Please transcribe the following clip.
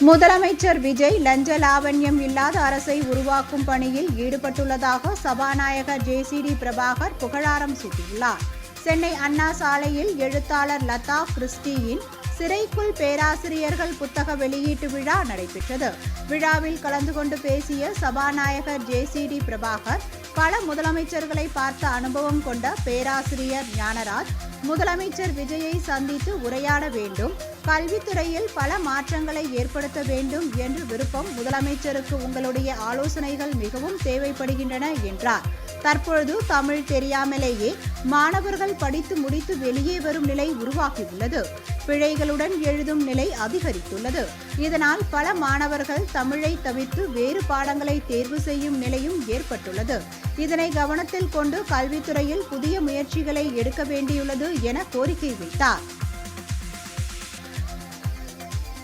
முதலமைச்சர் விஜய் லஞ்ச லாவண்யம் இல்லாத அரசை உருவாக்கும் பணியில் ஈடுபட்டுள்ளதாக சபாநாயகர் ஜேசிடி பிரபாகர் புகழாரம் சூட்டியுள்ளார். சென்னை அண்ணா சாலையில் எழுத்தாளர் லதா கிறிஸ்டியின் சிறைக்குள் பேராசிரியர்கள் புத்தக வெளியீட்டு விழா நடைபெற்றது. விழாவில் கலந்து கொண்டு பேசிய சபாநாயகர் ஜேசிடி பிரபாகர், பல முதலமைச்சர்களை பார்த்த அனுபவம் கொண்ட பேராசிரியர் ஞானராஜ் முதலமைச்சர் விஜயை சந்தித்து உரையாட வேண்டும், கல்வித்துறையில் பல மாற்றங்களை ஏற்படுத்த வேண்டும் என்று விருப்பம். முதலமைச்சருக்கு உங்களுடைய ஆலோசனைகள் மிகவும் தேவைப்படுகின்றன என்றார். தற்பொழுது தமிழ் தெரியாமலேயே மாணவர்கள் படித்து முடித்து வெளியே வரும் நிலை உருவாகியுள்ளது. பிழைகளுடன் எழுதும் நிலை அதிகரித்துள்ளது. இதனால் பல மாணவர்கள் தமிழை தவிர்த்து வேறு பாடங்களை தேர்வு செய்யும் நிலையும் ஏற்பட்டுள்ளது. இதனை கவனத்தில் கொண்டு கல்வித்துறையில் புதிய முயற்சிகளை எடுக்க வேண்டியுள்ளது என கோரிக்கை வைத்தார்.